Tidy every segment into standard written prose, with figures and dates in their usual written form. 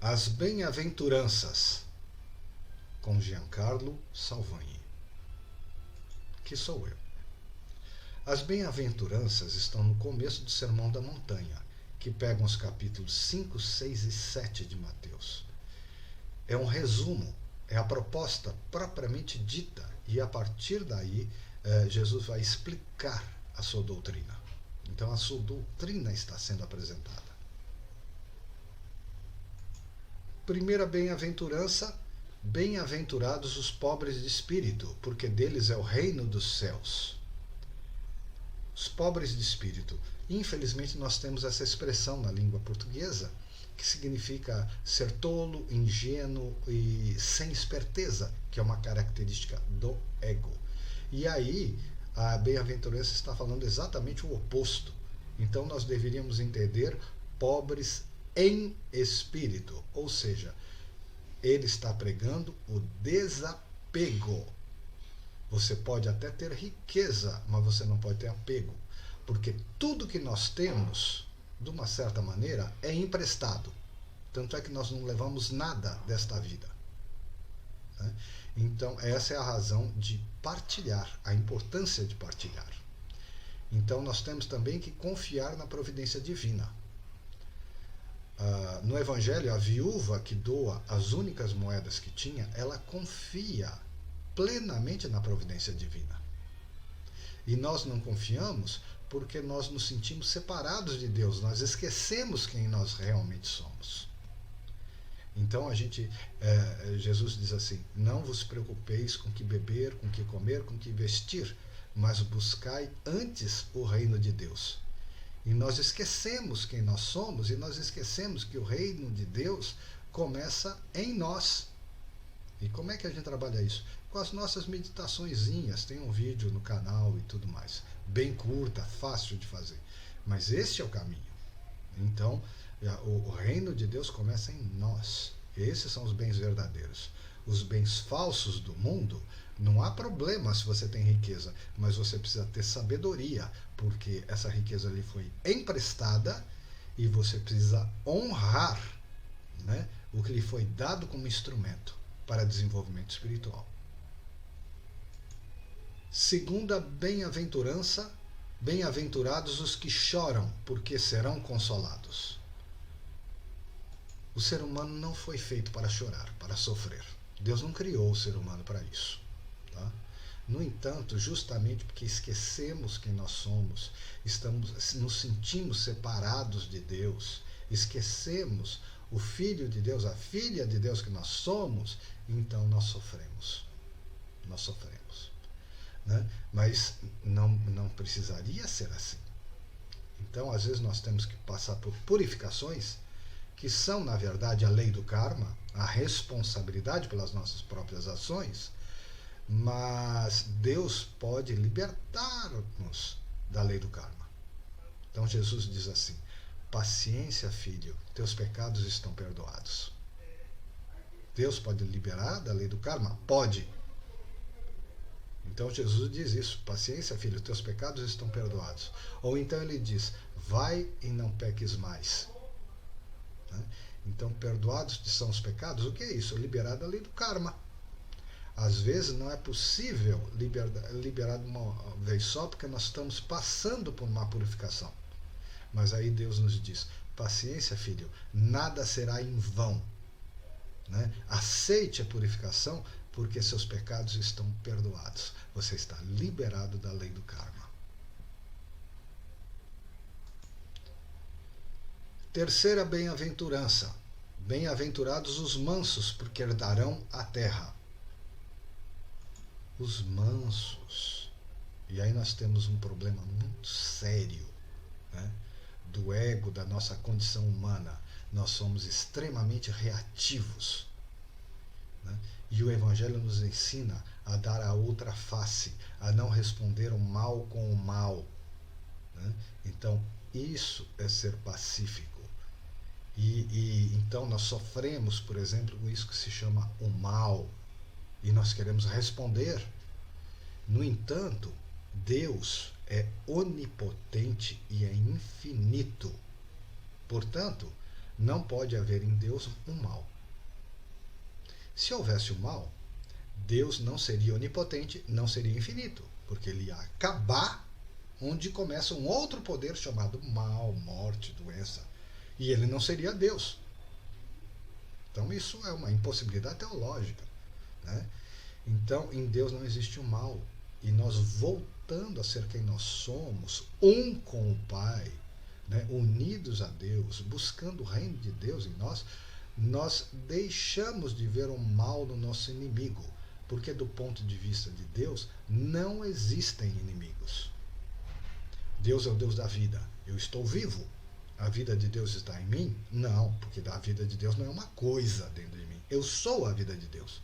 As Bem-aventuranças, com Giancarlo Salvagni, que sou eu. As Bem-aventuranças estão no começo do Sermão da Montanha, que pegam os capítulos 5, 6 e 7 de Mateus. É um resumo, é a proposta propriamente dita, e a partir daí Jesus vai explicar a sua doutrina. Então a sua doutrina está sendo apresentada. Primeira bem-aventurança: bem-aventurados os pobres de espírito, porque deles é o reino dos céus. Os pobres de espírito. Infelizmente nós temos essa expressão na língua portuguesa, que significa ser tolo, ingênuo e sem esperteza, que é uma característica do ego. E aí a bem-aventurança está falando exatamente o oposto. Então nós deveríamos entender pobres em espírito, ou seja, ele está pregando o desapego. Você pode até ter riqueza, mas você não pode ter apego, porque tudo que nós temos, de uma certa maneira, é emprestado. Tanto é que nós não levamos nada desta vida. Então essa é a razão de partilhar, a importância de partilhar. Então nós temos também que confiar na providência divina. No Evangelho, a viúva que doa as únicas moedas que tinha, ela confia plenamente na providência divina. E nós não confiamos porque nós nos sentimos separados de Deus, nós esquecemos quem nós realmente somos. Então Jesus diz assim: não vos preocupeis com que beber, com que comer, com que vestir, mas buscai antes o reino de Deus. E nós esquecemos quem nós somos, e nós esquecemos que o reino de Deus começa em nós. E como é que a gente trabalha isso? Com as nossas meditaçõezinhas. Tem um vídeo no canal e tudo mais. Bem curta, fácil de fazer. Mas este é o caminho. Então, o reino de Deus começa em nós. Esses são os bens verdadeiros. Os bens falsos do mundo, não há problema se você tem riqueza, mas você precisa ter sabedoria, porque essa riqueza lhe foi emprestada e você precisa honrar, né, o que lhe foi dado como instrumento para desenvolvimento espiritual. Segunda bem-aventurança: bem-aventurados os que choram, porque serão consolados. O ser humano não foi feito para chorar, para sofrer. Deus não criou o ser humano para isso. Tá? No entanto, justamente porque esquecemos quem nós somos, nos sentimos separados de Deus, esquecemos o Filho de Deus, a filha de Deus que nós somos, então nós sofremos. Nós sofremos. Né? Mas não precisaria ser assim. Então, às vezes, nós temos que passar por purificações que são, na verdade, a lei do karma, a responsabilidade pelas nossas próprias ações, mas Deus pode libertar-nos da lei do karma. Então Jesus diz assim: paciência, filho, teus pecados estão perdoados. Deus pode liberar da lei do karma? Pode. Então Jesus diz isso: paciência, filho, teus pecados estão perdoados. Ou então ele diz: vai e não peques mais. Então, perdoados são os pecados. O que é isso? Liberar da lei do karma. Às vezes não é possível liberar de uma vez só, porque nós estamos passando por uma purificação. Mas aí Deus nos diz: paciência, filho, nada será em vão. Né? Aceite a purificação, porque seus pecados estão perdoados. Você está liberado da lei do karma. Terceira bem-aventurança: bem-aventurados os mansos, porque herdarão a terra. Os mansos. E aí nós temos um problema muito sério, né, do ego, da nossa condição humana. Nós somos extremamente reativos. Né? E o Evangelho nos ensina a dar a outra face, a não responder o mal com o mal. Né? Então, isso é ser pacífico. Então nós sofremos, por exemplo, com isso que se chama o mal, e nós queremos responder. No entanto, Deus é onipotente e é infinito. Portanto, não pode haver em Deus um mal. Se houvesse o mal, Deus não seria onipotente, não seria infinito, porque ele ia acabar onde começa um outro poder chamado mal, morte, doença. E ele não seria Deus. Então isso é uma impossibilidade teológica, né? Então em Deus não existe o mal. E nós voltando a ser quem nós somos, um com o Pai, né? Unidos a Deus, buscando o reino de Deus em nós, nós deixamos de ver o mal no nosso inimigo. Porque do ponto de vista de Deus, não existem inimigos. Deus é o Deus da vida. Eu estou vivo. A vida de Deus está em mim? Não, porque a vida de Deus não é uma coisa dentro de mim. Eu sou a vida de Deus.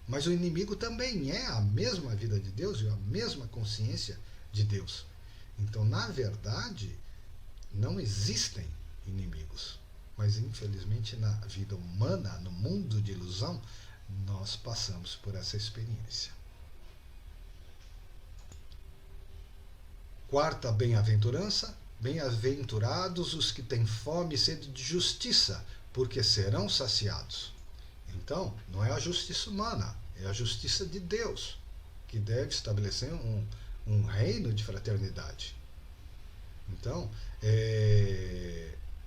Mas o inimigo também é a mesma vida de Deus e a mesma consciência de Deus. Então, na verdade, não existem inimigos. Mas, infelizmente, na vida humana, no mundo de ilusão, nós passamos por essa experiência. Quarta bem-aventurança: bem-aventurados os que têm fome e sede de justiça, porque serão saciados. Então, não é a justiça humana, é a justiça de Deus, que deve estabelecer um reino de fraternidade. Então,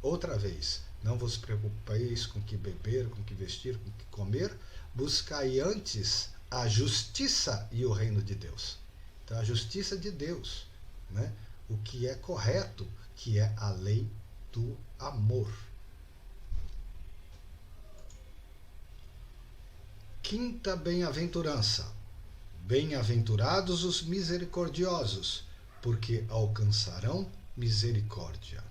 outra vez, não vos preocupeis com que beber, com que vestir, com que comer, buscai antes a justiça e o reino de Deus. Então, a justiça de Deus, né? O que é correto, que é a lei do amor. Quinta bem-aventurança: bem-aventurados os misericordiosos, porque alcançarão misericórdia.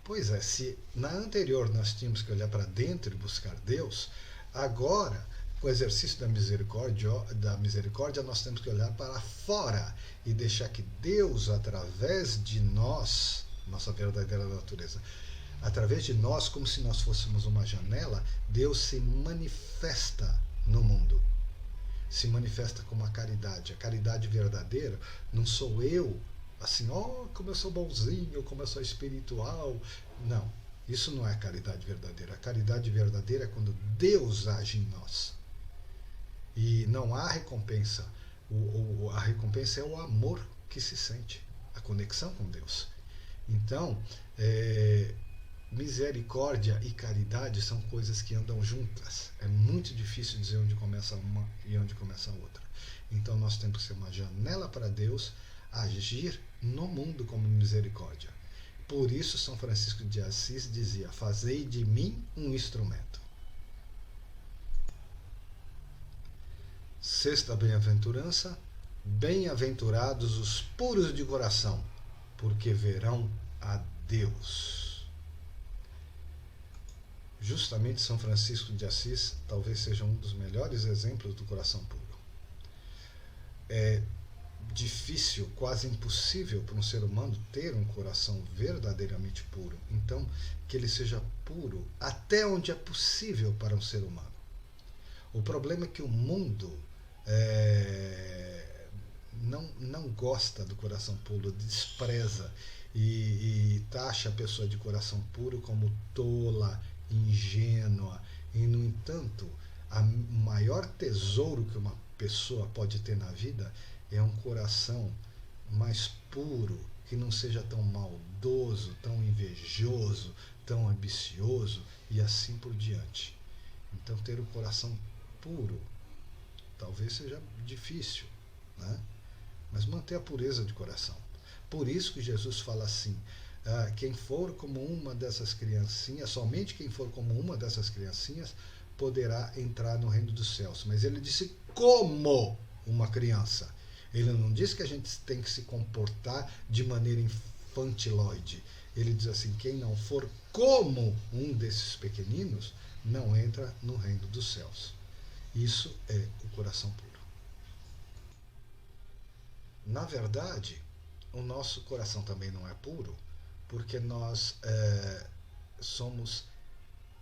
Pois é, se na anterior nós tínhamos que olhar para dentro e buscar Deus, agora, com o exercício da misericórdia, nós temos que olhar para fora e deixar que Deus, através de nós, nossa verdadeira natureza, através de nós, como se nós fôssemos uma janela, Deus se manifesta no mundo. Se manifesta como a caridade. A caridade verdadeira não sou eu, assim, como eu sou bonzinho, como eu sou espiritual. Não, isso não é a caridade verdadeira. A caridade verdadeira é quando Deus age em nós. E não há recompensa. A recompensa é o amor que se sente, a conexão com Deus. Então, misericórdia e caridade são coisas que andam juntas. É muito difícil dizer onde começa uma e onde começa a outra. Então nós temos que ser uma janela para Deus, agir no mundo como misericórdia. Por isso São Francisco de Assis dizia: fazei de mim um instrumento. Sexta bem-aventurança: bem-aventurados os puros de coração, porque verão a Deus. Justamente São Francisco de Assis talvez seja um dos melhores exemplos do coração puro. É difícil, quase impossível para um ser humano ter um coração verdadeiramente puro. Então, que ele seja puro até onde é possível para um ser humano. O problema é que o mundo não gosta do coração puro, despreza e taxa a pessoa de coração puro como tola, ingênua. E, no entanto, o maior tesouro que uma pessoa pode ter na vida é um coração mais puro, que não seja tão maldoso, tão invejoso, tão ambicioso e assim por diante. Então, ter o coração puro talvez seja difícil, né? Mas manter a pureza de coração. Por isso que Jesus fala assim: quem for como uma dessas criancinhas, somente quem for como uma dessas criancinhas poderá entrar no reino dos céus. Mas ele disse como uma criança. Ele não diz que a gente tem que se comportar de maneira infantiloide. Ele diz assim: quem não for como um desses pequeninos não entra no reino dos céus. Isso é o coração puro. Na verdade, o nosso coração também não é puro, porque nós somos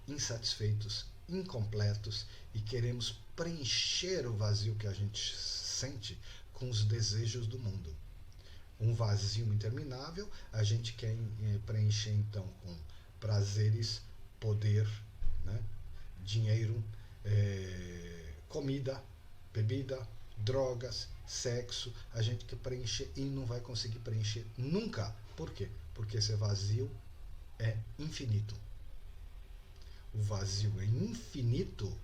insatisfeitos, incompletos e queremos preencher o vazio que a gente sente com os desejos do mundo. um vazio interminável, a gente quer preencher então com prazeres, poder, né? Dinheiro, comida, bebida, drogas, sexo. A gente quer preencher e não vai conseguir preencher nunca. Por quê? Porque esse vazio é infinito. O vazio é infinito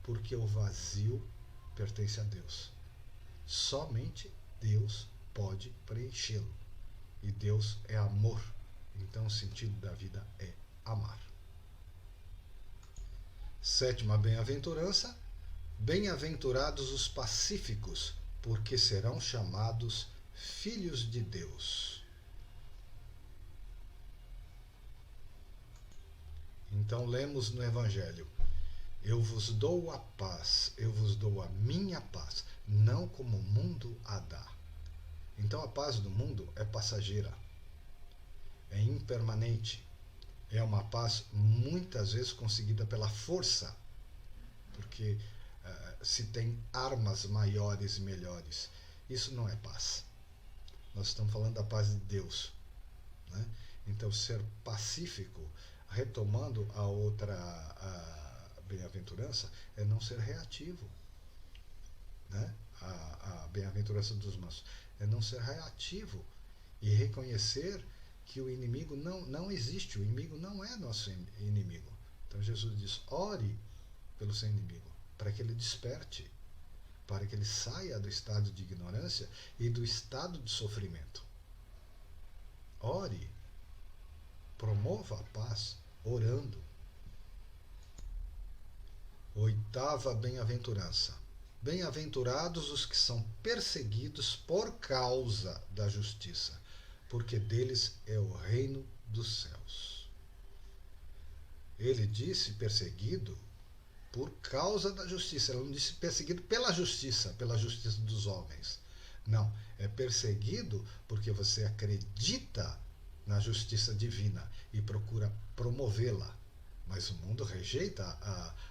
porque o vazio pertence a Deus. Somente Deus pode preenchê-lo. E Deus é amor. Então o sentido da vida é amar. Sétima bem-aventurança: bem-aventurados os pacíficos, porque serão chamados filhos de Deus. Então lemos no Evangelho: eu vos dou a paz, eu vos dou a minha paz, não como o mundo a dá. Então a paz do mundo é passageira, é impermanente, é uma paz muitas vezes conseguida pela força, porque se tem armas maiores e melhores. Isso não é paz. Nós estamos falando da paz de Deus, né? Então ser pacífico, retomando a outra bem-aventurança, é não ser reativo, né? A bem-aventurança dos mansos é não ser reativo e reconhecer que o inimigo não existe, o inimigo não é nosso inimigo. Então Jesus diz: ore pelo seu inimigo, para que ele desperte, para que ele saia do estado de ignorância e do estado de sofrimento. Ore, promova a paz, orando. Oitava bem-aventurança: bem-aventurados os que são perseguidos por causa da justiça, porque deles é o reino dos céus. Ele disse perseguido por causa da justiça. Ele não disse perseguido pela justiça dos homens. Não, é perseguido porque você acredita na justiça divina e procura promovê-la. Mas o mundo rejeita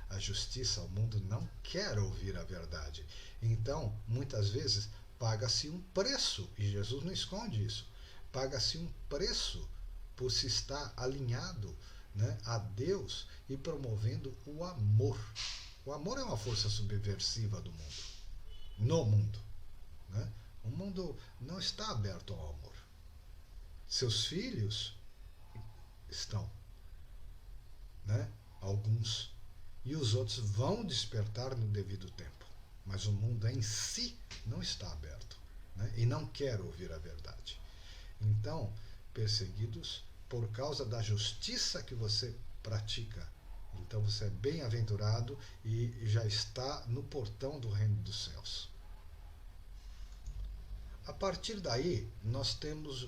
a justiça, o mundo não quer ouvir a verdade. Então, muitas vezes, paga-se um preço, e Jesus não esconde isso. Paga-se um preço por se estar alinhado, né, a Deus e promovendo o amor. O amor é uma força subversiva do mundo, no mundo, né? O mundo não está aberto ao amor. Seus filhos estão, né? Alguns, e os outros vão despertar no devido tempo, mas o mundo em si não está aberto, né? E não quer ouvir a verdade. Então, perseguidos por causa da justiça que você pratica. Então você é bem-aventurado e já está no portão do reino dos céus. A partir daí, nós temos,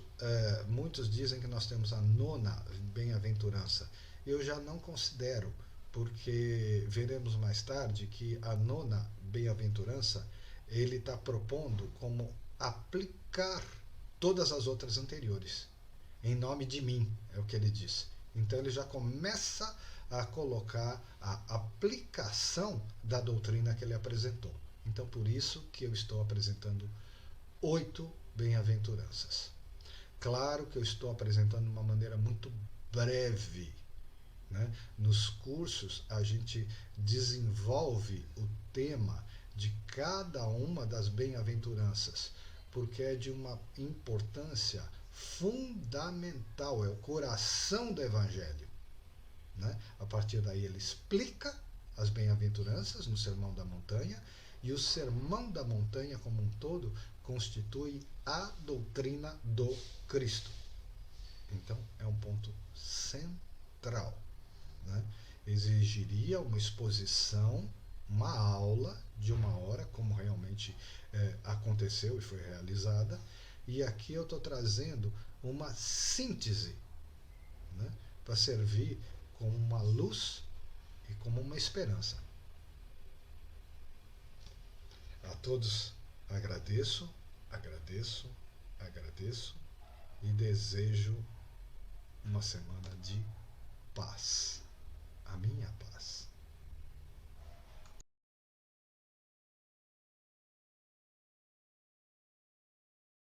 muitos dizem que nós temos a nona bem-aventurança. Eu já não considero, porque veremos mais tarde que a nona bem-aventurança, ele está propondo como aplicar todas as outras anteriores. Em nome de mim, é o que ele diz. Então ele já começa a colocar a aplicação da doutrina que ele apresentou. Então por isso que eu estou apresentando 8 bem-aventuranças. Claro que eu estou apresentando de uma maneira muito breve, né? Nos cursos a gente desenvolve o tema de cada uma das bem-aventuranças, porque é de uma importância fundamental, é o coração do Evangelho, né? A partir daí ele explica as bem-aventuranças no Sermão da Montanha, e o Sermão da Montanha como um todo constitui a doutrina do Cristo. Então é um ponto central, né? Exigiria uma exposição, uma aula de 1 hora, como realmente aconteceu e foi realizada, e aqui eu estou trazendo uma síntese, né, para servir como uma luz e como uma esperança. A todos agradeço, agradeço, agradeço e desejo uma semana de paz. A minha paz.